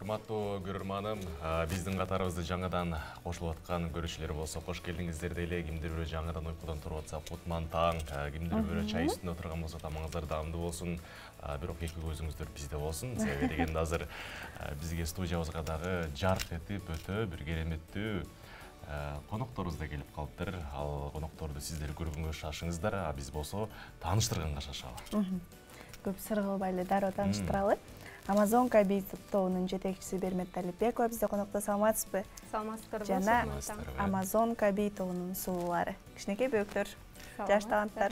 Урматтуу көрөрманым, биздин катарыбызда жаңадан кошулуп аткан көрүүчүлөр болсо кош келдиңиздер деле. Кимдир бирөө жаңадан уйкудан туруп атса кутман таң, кимдир бирөө чай үстүндө отурган болсо тамагыңыздар даамдуу болсун. Бирок эки көзүңүздөр бизде болсун. Себеби дегенде азыр бизге студиябызга дагы жарк этип өтө бир кереметтүү конокторубуз да келип калыптыр. Ал конокторду сиздер көргөнгө шашыңыздар, а биз болсо тааныштырганга шашалы. Көп сыр кылбай эле дароо тааныштыралы. Амазонка бизнес тобунун жетекчиси Бермет Талипбекова бизде конокто. Саламатсызбы? Саламатсыздарбы? Жана Амазонка тобунун сулуулары. Кичинекей бөөктөр, жаш таланттар.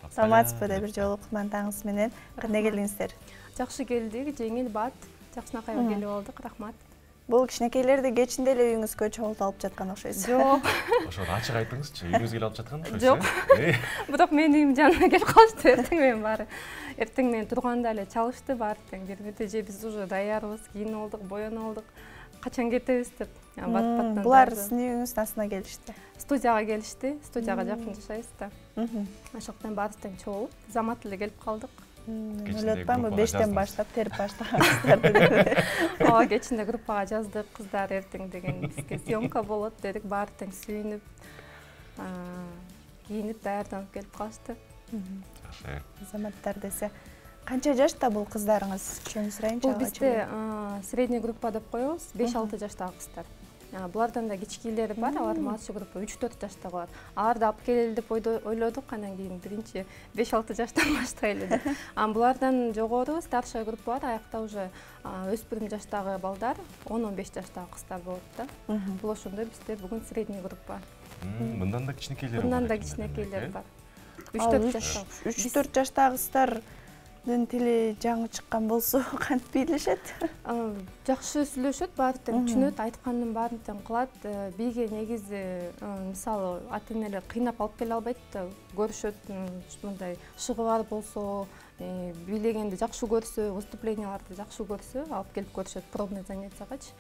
Саламатсызбы да бир жолу кутман таңыңыз менен. Кандай келдиңиздер? Жакшы келдик, жеңил бат. Жакшынакай келип алдык, рахмат. Бул кичинекейлерди кечинде эле үйүңүзгө чогултуп алып жаткан окшойсуз. Жок. Ошону ачык айтыңызчы, үйүңүзгө алып жаткан окшойсуз. Жок. Бирок менин үйүм жанына келип калышты. Эртең менен баары. Эртең менен турганда эле чалышты баары тең. Бермет эже биз уже даярбыз, кийинип алдык, боюнуп алдык. Качан кетебиз деп. Бат-баттан. Булар сиздин үйүңүздүн астына келишти. Студияга келишти. Студияга жакын жашайбыз да. Ошоктон баары тең чогулуп, замат эле келип калдык. Ойлотпаймынбы 5тен баштап терип баштагансыздарды деп. Ооба, кечинде группага жаздык, кыздар эртең деген бизге съемка болот дедик, баары тең сүйүнүп, кийинип, даярданып келип калышты. Жакшы. Заматтар десе, канча жашта бул кыздарыңыз? Ошону сурайынчы. Бул бизде средний группа деп коебуз, 5-6 жаштагы кыздар. Булардан да кичикейлери бар, алар младший группа 3-4 жаштагы бар. Аларды алып келели деп ойлодук, анан кийин биринчи 5-6 жаштан баштайлы деп. Булардан жогору старшая группа бар, аякта уже өспүрүм жаштагы балдар, 10-15 жаштагы кыздар болот да. Бул ошондой бизде бүгүн средний группа. Мындан да кичинекейлер бар. Мындан да кичинекейлер бар. 3-4 жаштагы. 3-4 жаштагы кыздар тили жаңы чыккан болсо кантип бийлешет? Жакшы сүйлөшөт, баары тең түшүнөт, айткандын баарын тең кылат. Биге негизи мисалы ата-энелер кыйнап алып келе албайт да, көрүшөт, мындай шыгылар болсо, бийлегенди жакшы көрсө, выступленияларды жакшы көрсө, алып келип көрүшөт пробный занятиягачы.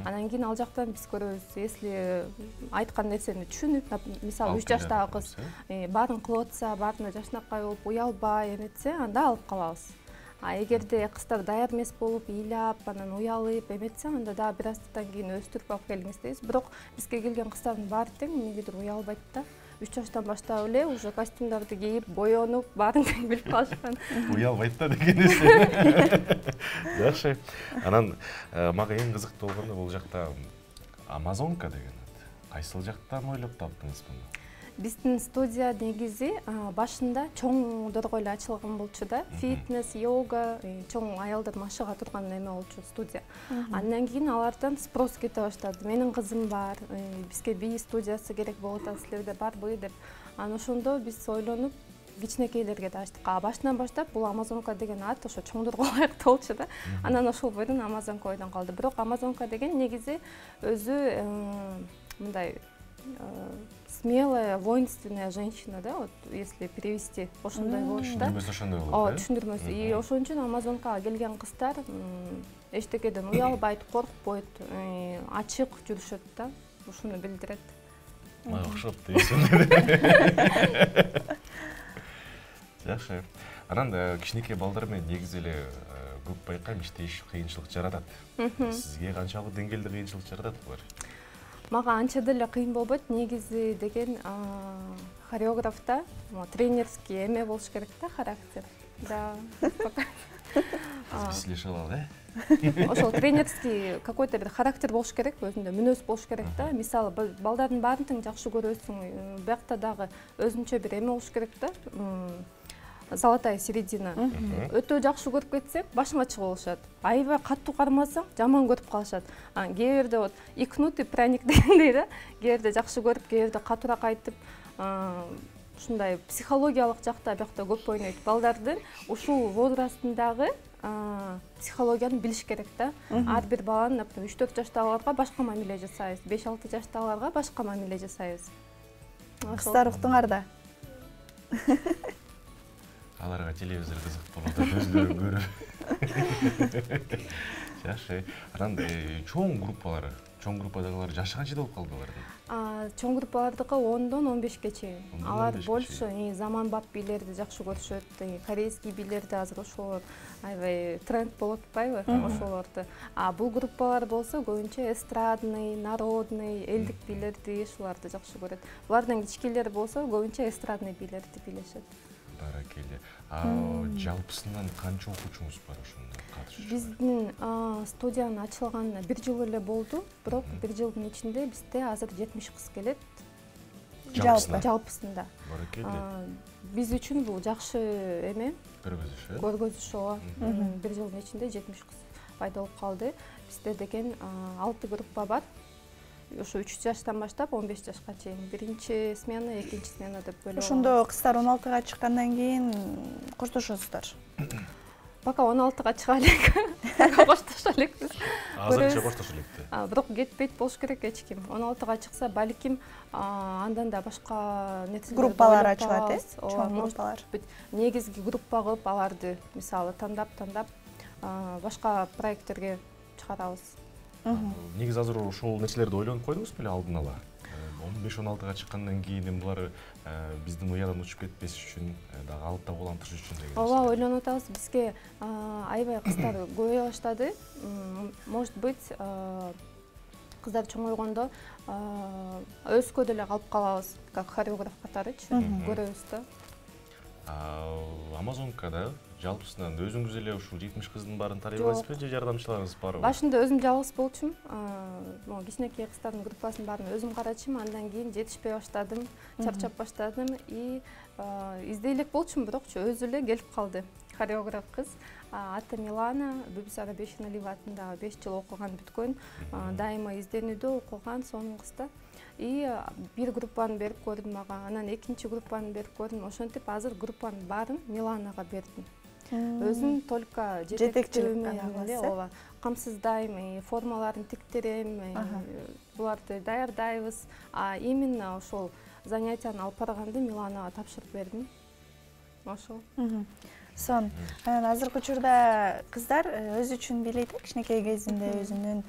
Анан кийин ал жактан биз көрөбүз, если айткан нерсени түшүнүп, мисалы 3 жаштагы кыз баарын кылып атса, баарына жакшынакай болуп, уялбай эметсе, анда алып калабыз. Эгерде кыздар даяр эмес болуп, ыйлап, анан уялып эметсе, анда да бир аздан кийин өстүрүп алып келиңиз дейбиз. Бирок бизге келген кыздардын баары тең эмнегедир уялбайт да. 3 жаштан баштап эле уже костюмдарды кийип, боюнуп, баарын тең билип калышкан. Уялбайт да деген нерсе. Жакшы. Анан мага эң кызыктуу болгону бул жакта Амазонка деген ат. Кайсыл жактан ойлоп таптыңыз буну? Биздин студия негизи башында чоңдорго эле ачылган болчу да. Фитнес, йога, чоң аялдар машыга турган эме болчу студия. Андан кийин алардан спрос кете баштады. Менин кызым бар, бизге би студиясы керек болуп атат, силерде барбы деп. Анан ошондо биз ойлонуп кичинекейлерге да ачтык. Башынан баштап бул Амазонка деген ат ошо чоңдорго ылайыктуу болчу да. Анан ошол бойдон Амазонка ойдон калды. Бирок Амазонка деген негизи өзү мындай смелая, воинственная женщина, да, вот если перевести, ошондой болот да. Түшүндүрмөсү ошондой болот. Түшүндүрмөсү. И ошон үчүн Амазонкага келген кыздар эчтекеден уялбайт, коркпойт, ачык жүрүшөт да. Ошону билдирет. Мага окшоп дейсиң. Жакшы. Анан кичинекей балдар менен негизи эле көп байкайм, иштеш кыйынчылык жаратат. Сизге канчалык деңгээлде кыйынчылык жаратат булар? Мага анча деле кыйын болбойт, негизи деген хореографта тренерский эме болуш керек да, характер. Да. Бизлеше алалы, Ошол тренерский какой-то бир характер болуш керек, өзүндө мүнөз болуш керек да. Мисалы балдардын баарын тең жакшы көрөсүң, биякта дагы өзүнчө бир эме болуш керек да. Золотая середина. Өтө жакшы көрүп кетсек, башыңа чыгып алышат. Аябай катуу кармасаң, жаман көрүп калышат. Кээ бирде вот икнутый пряник дегендей да, кээ бирде жакшы көрүп, кээ бирде катуураак айтып, ушундай психологиялык жакта биякта көп ойнойт. Балдардын ушул возрастындагы психологияны билиш керек да. Ар бир баланын, например, 3-4 жаштагыларга башка мамиле жасайбыз, 5-6 жаштагыларга башка мамиле жасайбыз. Кыздар уктуңар да. Аларга телевизор кызык болот, өздөрү көрүп. Жакшы. Анан чоң группалар чоң группадагылар жашы канча болуп калды алардын? Чоң группалардыкы 10-дон 15ге чейин. 10-дон Алар 15-ге больше заманбап бийлерди жакшы көрүшөт. Корейский бийлерди азыр ошолор аябай тренд болуп атпайбы? Ошолорду. Бул группалар болсо көбүнчө эстрадный, народный, элдик бийлерди, ушуларды жакшы көрөт. Булардан кичикелери болсо көбүнчө эстрадный бийлерди бийлешет. Баракелде. Жалпысынан канча окуучуңуз бар ошондо катышуучу? Биздин студиянын ачылганына 1 жыл эле болду, бирок 1 жылдын ичинде бизде азыр 70 кыз келет. Жалпысында. Баракелде. Биз үчүн бул жакшы эме. Көргөзүш. Ооба. 1 жылдын ичинде 70 кыз пайда болуп калды. Бизде деген 6 группа бар. Ошо 3 жаштан баштап 15 жашка чейин. Биринчи смена, экинчи смена деп бөлүп. Ошондо кыздар 16га чыккандан кийин коштошосуздар. Пока 16га чыга элек. Коштошо элекпиз. Азырынча коштошо электи. Бирок кетпейт болуш керек эч ким. 16га чыкса, балким андан да башка нерселер группалар ачылат, чоң группалар. Негизги группа кылып аларды, мисалы тандап башка проекттерге чыгарабыз. Негизи азыр ошол нерселерди ойлонуп койдуңуз беле алдын ала? 15-16га чыккандан кийин булар биздин уядан учуп кетпеш үчүн, дагы алып улантыш үчүн деген. Ооба, ойлонуп атабыз. Бизге аябай кыздар көбөйө баштады. Может быть, кыздар чоңойгондо өскө деле калып калабыз, как хореограф катарычы, көрөбүз да. Амазонкада жалпысынан өзүңүз эле ушул 70 кыздын баарын тарыйбайсызбы, же жардамчыларыңыз барбы? Башында өзүм жалгыз болчумун. Кичинекей кыздардын группасын баарын өзүм карачым, андан кийин жетишпей баштадым, чарчап баштадым и издей элек болчумун, бирокчу өзү эле келип калды. Хореограф кыз, аты Милана, Бибисара Бешеналиева атындагы 5 жыл окуган бүткөн, дайыма изденүүдө окуган сонун кызда. И бир группаны берип көрдүм ага, анан экинчи группаны берип көрдүм. Ошентип азыр группанын баарын Миланага бердим. Өзүм только жетекчиликти эле, камсыздайм, формаларын тиктирем, буларды даярдайбыз. Именно ошол занятияны алып барганды Миланага тапшырып бердим. Ошол. Сон, азыркы учурда кыздар өзү үчүн бийлейт, кичинекей кезинде өзүнүн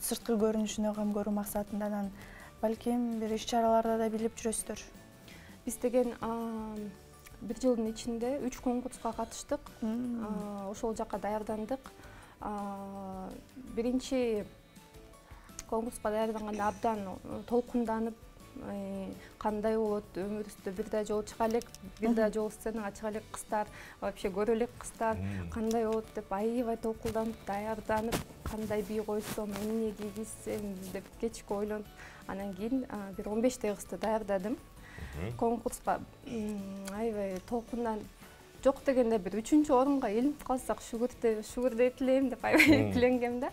сырткы көрүнүшүнө кам көрүү максатында балким бир иш-чараларда да билип жүрөсүздөр. Биз деген 1 жылдын ичинде 3 конкурска катыштык. Ошол жака даярдандык. Биринчи конкурска даярданганда абдан толкунданып, кандай болот, өмүрүбүздө бир да жолу чыга элек, бир да жолу сценага чыга элек кыздар, вообще көрө элек кыздар, кандай болот деп аябай толкунданып, даярданып, кандай бий койсом, эмне кийгизсем деп кечке ойлонуп, анан кийин бир 15 кызды даярдадым. Конкурска аябай толкундан жок дегенде бир 3-чү орунга илинип калсак шүгүр деп тилейм деп аябай тиленгем да.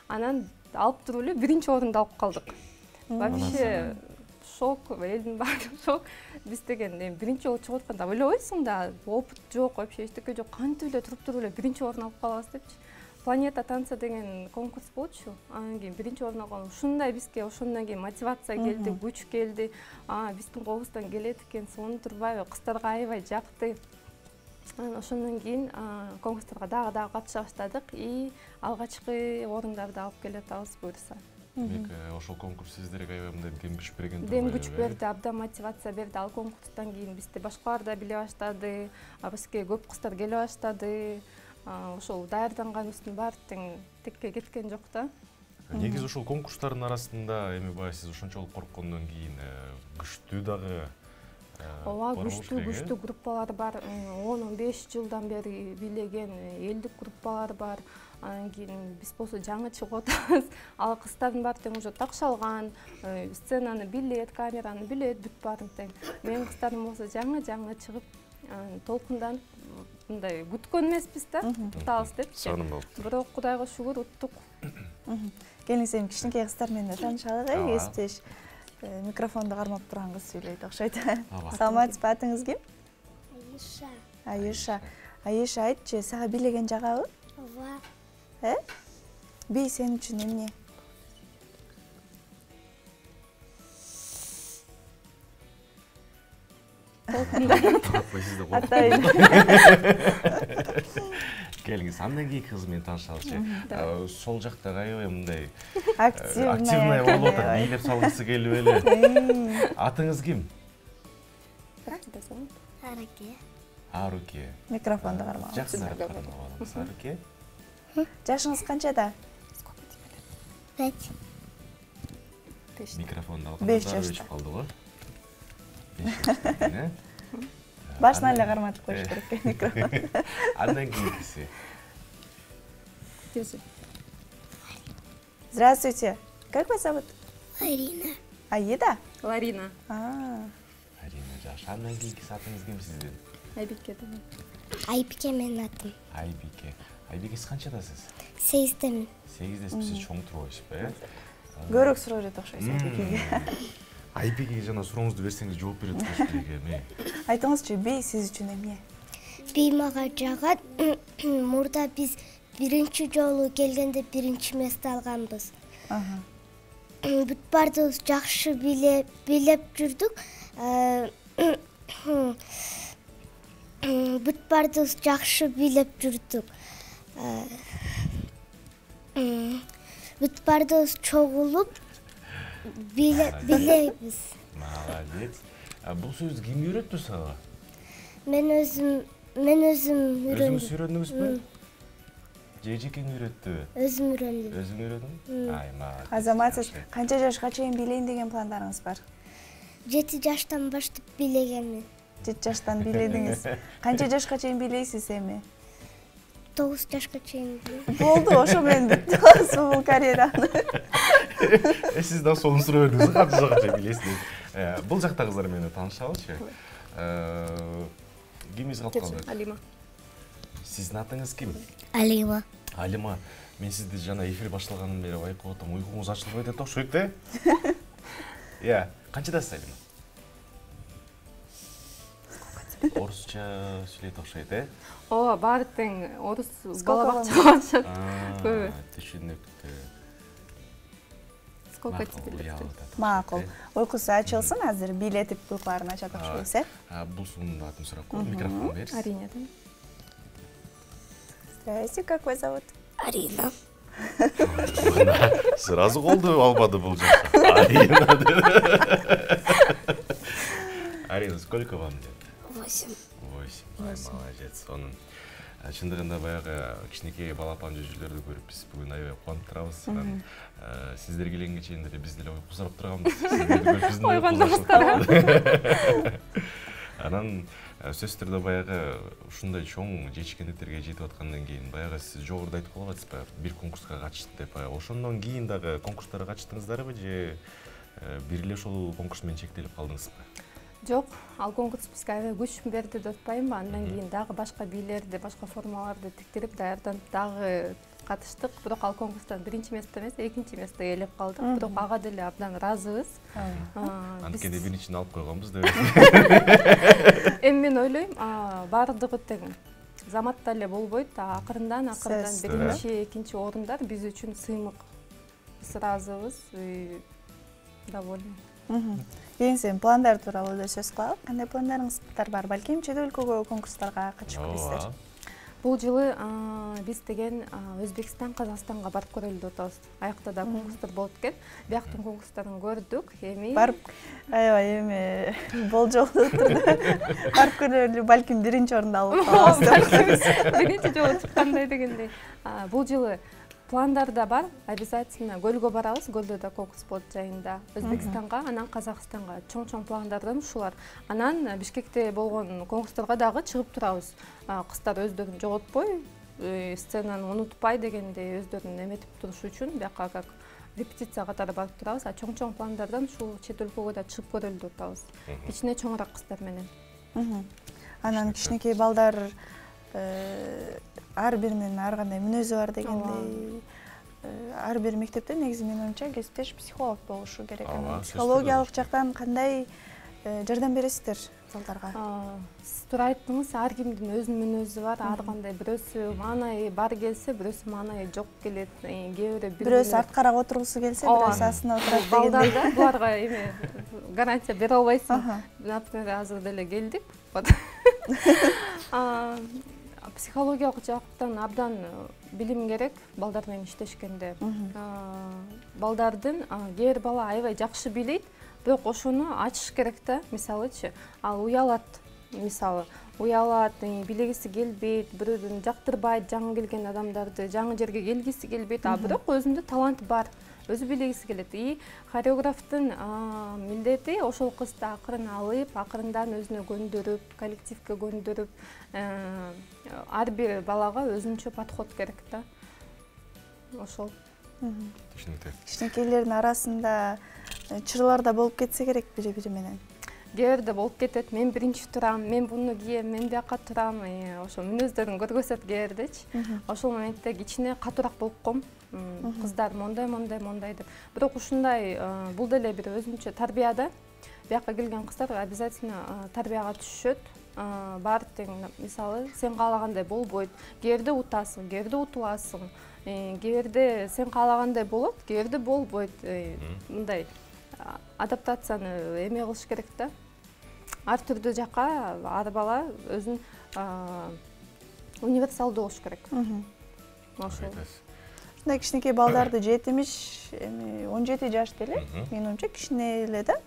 Анан алып туруп эле 1-чи орунду алып калдык. Вообще шок, элдин баары шок. Биз деген 1-чи жолу чыгып атканда ойлобойсуң да, опыт жок, вообще эчтеке жок, кантип эле туруп эле 1-чи орун алып калабыз депчи. Планета танца деген конкурс болчу. Анан кийин 1-чи орун алган. Ушундай бизге ошондон кийин мотивация келди, күч келди. Биздин колубуздан келет экен, сонун турбайбы? Кыздарга аябай жакты. Ошондон кийин конкурстарга дагы катыша баштадык и алгачкы орундарды алып келе атабыз буюрса. Демек, ошол конкурс сиздерге аябай мындай дем күч берген. Дем күч берди, абдан мотивация берди. Ал конкурстан кийин бизди башкалар да биле баштады, бизге көп кыздар келе баштады. Ошол даярданганыбыздын баары тең текке кеткен жок да. Негизи ошол конкурстардын арасында эми баягы сиз ошончолук корккондон кийин күчтүү дагы ооба, күчтүү группалар бар. 10-15 жылдан бери бийлеген элдик группалар бар. Анан кийин биз болсо жаңы чыгып атабыз. Ал кыздардын баары тең уже такшалган, сценаны билет, камераны билет, бүт баарын тең. Менин кыздарым болсо жаңы чыгып, толкунданып, мындай күткөн эмеспиз да, утабыз депчи. Бирок Кудайга шүгүр уттук. Келиңиз, эми кичинекей кыздар менен таанышалык, кесиптеш микрофонду кармап турган кыз сүйлөйт окшойт. Саламатсызбы, атыңыз ким? Аюша. Аюша, айтчы, сага бийлеген жагабы? Ооба. Бий сен үчүн эмне? келиңиз. Андан кийинки кыз менен таанышалычы. Сол жакта аябай мындай активный болуп атат, бийлеп салгысы келип эле. Атыңыз ким? Араке. Аруке. Микрофонду кармаган. Жакшы кармап алыңыз, Аруке. Жашыңыз канчада? 5. Микрофонду Беш алгандар жашта. өчүп калды го. 5 жашта. Башынан эле карматып коюш керек микрофон. Андан кийинкиси. Здравствуйте. Как вас зовут? Арина. Аида? Ларина. Арина жаш. Андан кийинкиси атыңыз ким сиздин? Айбике. Айбике менин атым. Айбике. Айбике сиз канчадасыз? 8-темин. 8десиз, чоң туруп атышпы, Көбүрөөк суроо берет окшойсуз Айбикеге. Айбикеге жана сурооңузду берсеңиз жооп берет болуш керек эми. Айтыңызчы, бей сиз үчүн эмне? Би мага жагат. Мурда биз биринчи жолу келгенде биринчи место алганбыз. Бүт баардыгыбыз жакшы билеп жүрдүк. Бүт баардыгыбыз жакшы билеп жүрдүк. Бүт баардыгыбыз чогулуп билебиз. Молодец. Бул сөздү ким үйрөттү сага? Мен өзүм үйрөндүм. Өзүңүз үйрөндүңүзбү? Же эжекең үйрөттүбү? Өзүм үйрөндүм. Өзүң үйрөндүң? Ай, молодец. Азамат, сиз канча жашка чейин билейин деген пландарыңыз бар? 7 жаштан баштап билегенмин. 7 жаштан биледиңиз. Канча жашка чейин билейсиз эми? 9 жашка чейин билем. Болду, ошо менен бүттү бул карьераны. Сиз да сонун суроо бердиңиз, канча жакка чейин билесиз. Бул жакта кыздар менен таанышалычы. Кимиз калып калды? Алима. Сиздин атыңыз ким? Алима. Алима, мен сизди жана эфир башталгандан бери байкап атам, уйкуңуз ачылбай атат окшойт да? Канчадасыз Алима? Орусча сүйлөйт окшойт, Ооба, баары тең орус бала бакчага барышат. Көбү. Түшүнүктүү. Сколько тебе лет? Макул. Уйкусу ачылсын, азыр бийлетип уйкуларын ачат окшойбуз, Бул сунун атын сурап коем, микрофон бериңиз. Арине. Здрасте, как вас зовут? Арина. Сразу колду албады бул жакта. Арина. Арина, сколько вам лет? 8. 8. Ай, молодец. Сонун. Чындыгында баягы кичинекей балапан жүзүлөрдү көрүп биз бүгүн аябай кубанып турабыз. Сиздер келгенге чейин деле биз деле уйку сурап турганбыз. Сиздерди көрүп биздин уйкубуз ачылды. Анан сөзсүз түрдө баягы ушундай чоң жетишкендиктерге жетип аткандан кийин баягы сиз жогоруда айтып калып атасызбы, бир конкурска катыштык деп. Ошондон кийин дагы конкурстарга катыштыңыздарбы же бир эле ошол конкурс менен чектелип калдыңызбы? Жок, ал конкурс бизге аябай күч берди деп атпайынбы. Андан кийин дагы башка бийлерди, башка формаларды тиктирип, даярданып дагы катыштык. Бирок ал конкурстан биринчи место эмес, экинчи место ээлеп калдык. Бирок ага деле абдан ыраазыбыз. Анткени биринчини алып койгонбуз деп. Эми мен ойлойм, баардыгы тең заматта эле болбойт. Акырындан биринчи, экинчи орундар биз үчүн сыймык. Биз ыраазыбыз, довольны. Кийин пландар тууралуу да сөз кылалы. Кандай пландарыңыздар бар? Балким чет өлкөгө конкурстарга катышып көрөсүздөр. Бул жылы биз деген Өзбекстан, Казакстанга барып көрөлү деп атабыз. Аякта да конкурстар болот экен. Бияктын конкурстарын көрдүк. Эми барып аябай эми болжолдуу турду. Барып көрөлү, балким биринчи орунду алып калабыз. Биринчи жолу чыккандай дегендей. Бул жылы пландарда бар, обязательно көлгө барабыз, көлдө да конкурс болот жайында. Өзбекстанга, анан Казакстанга чоң-чоң пландардан ушулар. Анан Бишкекте болгон конкурстарга дагы чыгып турабыз. Кыздар өздөрүн жоготпой, сценаны унутпай дегендей өздөрүн эметип туруш үчүн бияка как репетиция катары барып турабыз. Чоң-чоң пландардан ушул чет өлкөгө да чыгып көрөлү деп атабыз. Кичине чоңураак кыздар менен. Анан кичинекей балдар ар биринин ар кандай мүнөзү бар дегендей. Ар бир мектепте негизи менин оюмча кесиптеш психолог болушу керек. Психологиялык жактан кандай жардам бересиздер балдарга? Сиз туура айттыңыз, ар кимдин өзүнүн мүнөзү бар. Ар кандай бирөөсү маанайы бар келсе, бирөөсү маанайы жок келет. Кээ бирөөсү арткараак отургусу келсе, бирөөсү астына отурат дегендей. Балдарда буларга эми гарантия бере албайсың. Например, азыр деле келдик. психологиялык жактан абдан билим керек балдар менен иштешкенде. Балдардын кээ бир бала аябай жакшы билейт, бирок ошону ачыш керек да. Мисалычы, ал уялат, мисалы уялат, билегиси келбейт, бирөөнү жактырбайт, жаңы келген адамдарды жаңы жерге келгиси келбейт, а бирок өзүндө талант бар, өзү билегиси келет. И хореографтын милдети ошол кызды акырын алып, акырындан өзүнө көндүрүп, коллективге көндүрүп, ар бир балага өзүнчө подход керек да. Ошол. Түшүнүктүү. Кичинекейлердин арасында чырлар да болуп кетсе керек бири-бири менен. Кээбирде болуп кетет, мен биринчи турам, мен буну кийем, мен бияка турам, ошо мүнөздөрүн көргөзөт кээбирдечи. Ошол моментте кичине катуураак болуп ком, кыздар мондай деп. Бирок ушундай бул деле бир өзүнчө тарбияда. Бияка келген кыздар обязательно тарбияга түшөт. Баары тең, мисалы, сен каалагандай болбойт. Кээбирде утасың, кээбирде утуласың. Кээбирде сен каалагандай болот, кээбирде болбойт. Мындай адаптацияны эме кылыш керек да. Ар түрдүү жака ар бала өзүн универсалдуу болуш керек. Ошол. Ушундай кичинекей балдарды 17 жаш деле, менин оюмча кичине эле да.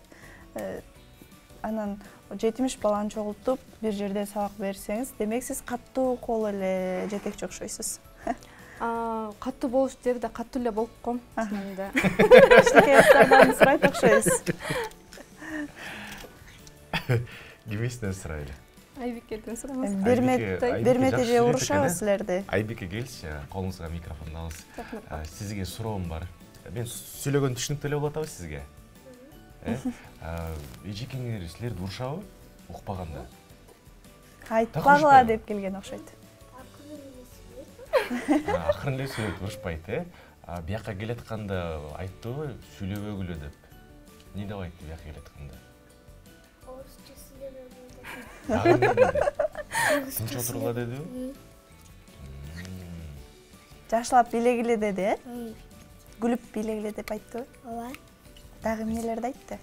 Анан 70 баланы чогултуп бир жерде сабак берсеңиз, демек сиз каттуу кол эле жетекчи окшойсуз. Каттуу болуш жерде каттуу эле болуп ком. Кичинекей кыздардан сурайт окшойбуз. Кимисинен сурайлы? Айбикеден сурамыз. Бермете же урушабыз силерди. Айбике келчи, колуңузга микрофонду алыңыз. Сизге суроом бар. Мен сүйлөгөн түшүнүктүү эле болуп атабы сизге? Эжекеңер силерди урушабы? Укпаганда. Айтпагыла деп келген окшойт. Акырын эле сүйлөйт, урушпайт, Бияка келатканда айттыбы, сүйлөбөгүлө деп. Эмне деп айтты бияка келатканда? Орусча сүйлөбөгүлө. Дагы эмне деди? Тынч отургула дедиби? Жашылап бийлегиле деди, Күлүп бийлегиле деп айттыбы? Ооба. Дагы эмнелерди айтты?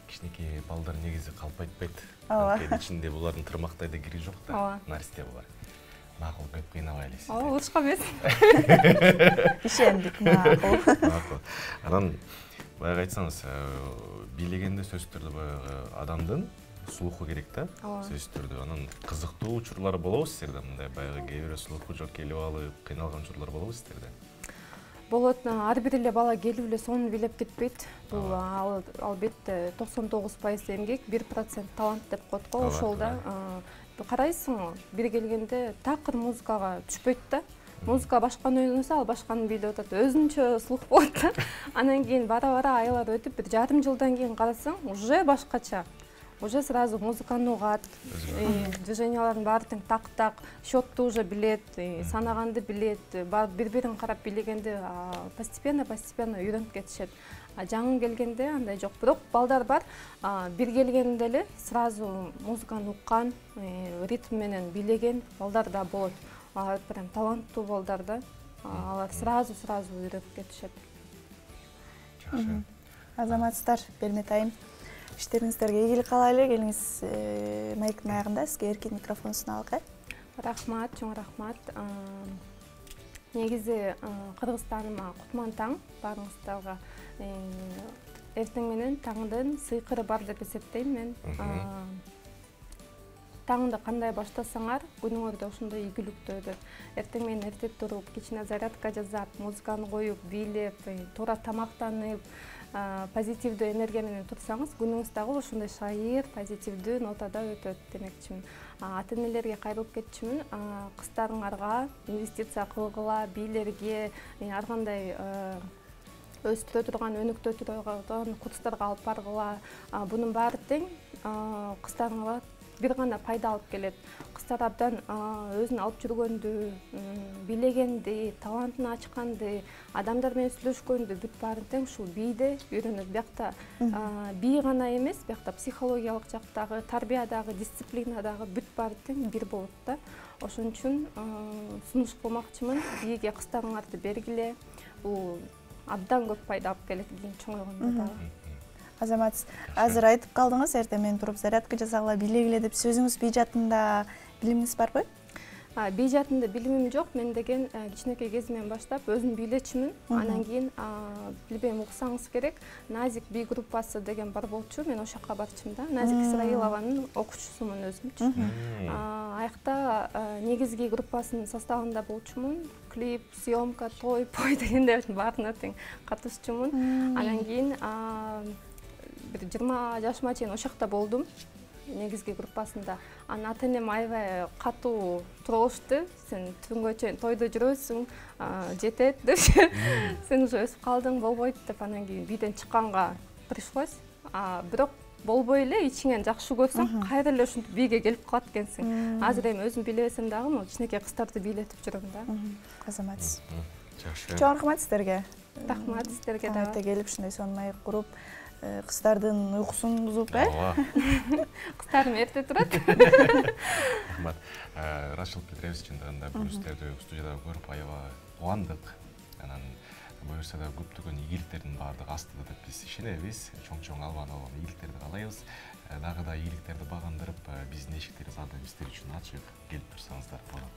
Кичинекей балдар негизи калп айтпайт. Ооба. Ичинде булардын тырмактайда кири жок да. Наристе булар. Макул, көп кыйнабайлы сизди. Урушка эмес. Ишендик, макул. Анан баягы айтсаңыз, бийлегенде сөзсүз түрдө баягы адамдын слуху керек да. Сөзсүз түрдө. Анан кызыктуу учурлар болобу силерде? Мындай баягы кээ бир слуху жок келип алып, кыйналган учурлар болобу силерде? Болот, ар бир эле бала келип эле сонун билеп кетпейт. Бул албетте 99% эмгек, 1% талант деп коет го. Ошол да карайсың, бири келгенде такыр музыкага түшпөйт да. Музыка башканы ойносо, ал башканы бийлеп атат. Өзүнчө слух болот да. Анан кийин бара-бара айлар өтүп, бир жарым жылдан кийин карасаң, уже башкача. Уже сразу музыканы угат, движенияларын баары тең так-так, счетту уже билет, санаганды билет, бири-бирин карап бийлегенде постепенно үйрөнүп кетишет. Жаңы келгенде андай жок. Бирок балдар бар, бир келгенде эле сразу музыканы уккан, ритм менен бийлеген балдар да болот. Алар прям таланттуу балдар да. Алар сразу үйрөнүп кетишет. Жакшы. Азаматсыздар, Бермет айым. Иштериңиздерге ийгилик каалайлы. Келиңиз майктын аягында сизге эркин микрофон суналы. Рахмат, чоң рахмат. Негизи Кыргызстаныма кутман таң баарыңыздарга. Эртең менен таңдын сыйкыры бар деп эсептейм мен. Таңды кандай баштасаңар, күнүңөрдө ошондой ийгиликтүү өтөт. Эртең менен эрте туруп, кичине зарядка жасап, музыканы коюп, бийлеп, туура тамактанып, позитивдүү энергия менен турсаңыз, күнүңүз дагы ошондой шайыр, позитивдүү нотада өтөт демекчимин. Ата-энелерге кайрылып кетчүмүн. Кыздарыңарга инвестиция кылгыла, бийлерге, ар кандай өстүрө турган, өнүктүрө турган курстарга алып баргыла. Бунун баары тең кыздарыңарга бир гана пайда алып келет. Кыздар абдан өзүн алып жүргөндү, бийлегенди, талантын ачканды, адамдар менен сүйлөшкөндү, бүт баарын тең ушул бийде үйрөнөт. Биякта бий гана эмес, биякта психологиялык жактагы, тарбиядагы, дисциплинадагы бүт баары тең бир болот да. Ошон үчүн сунуш кылмакчымын, бийге кыздарыңарды бергиле. Бул абдан көп пайда алып келет кийин чоңойгондо дагы. Азамат, азыр айтып калдыңыз, эртең мен туруп зарядка жасагыла бийлегиле деп, өзүңүз бий жаатында билимиңиз барбы? Бий жаатында билимим жок. Мен деген кичинекей кезимден баштап өзүм бийлечүмүн. Анан кийин билбейм, уксаңыз керек, Назик бий группасы деген бар болчу. Мен ошол жака барчумун да. Назик Исраилованын окуучусумун өзүмчү. Аякта негизги группасынын составында болчумун. Клип, съемка, той, пой дегендердин баарына тең катышчумун. Анан кийин бир 20 жашыма чейин ошол жакта болдум. Негизги группасында. Анан ата-энем аябай катуу тургузушту. Сен түнгө чейин тойдо жүрөсүң, жетет деп. Сен уже өсүп калдың, болбойт деп. Анан кийин бийден чыкканга пришлось. Бирок болбой эле ичиңен жакшы көрсөң, кайра эле ушинтип бийге келип калат экенсиң. Азыр эми өзүм бийлесем дагы, могу кичинекей кыздарды бийлетип жүрөм да. Азамат. Жакшы. Чоң рахмат сиздерге. Рахмат сиздерге да. Эрте келип ушундай сонун маек куруп, кыздардын уйкусун бузуп, Кыздарым эрте турат. Рахмат. Рашил Петрович чындыгында бул сиздерди студияда көрүп аябай кубандык. Анан буюрса да көптөгөн ийгиликтердин баардыгы астыда деп биз ишенебиз. Чоң албан ийгиликтерди каалайбыз. Дагы да ийгиликтерди багындырып, биздин эшиктерибиз ар дайым сиздер үчүн ачык. Келип турсаңыздар болот.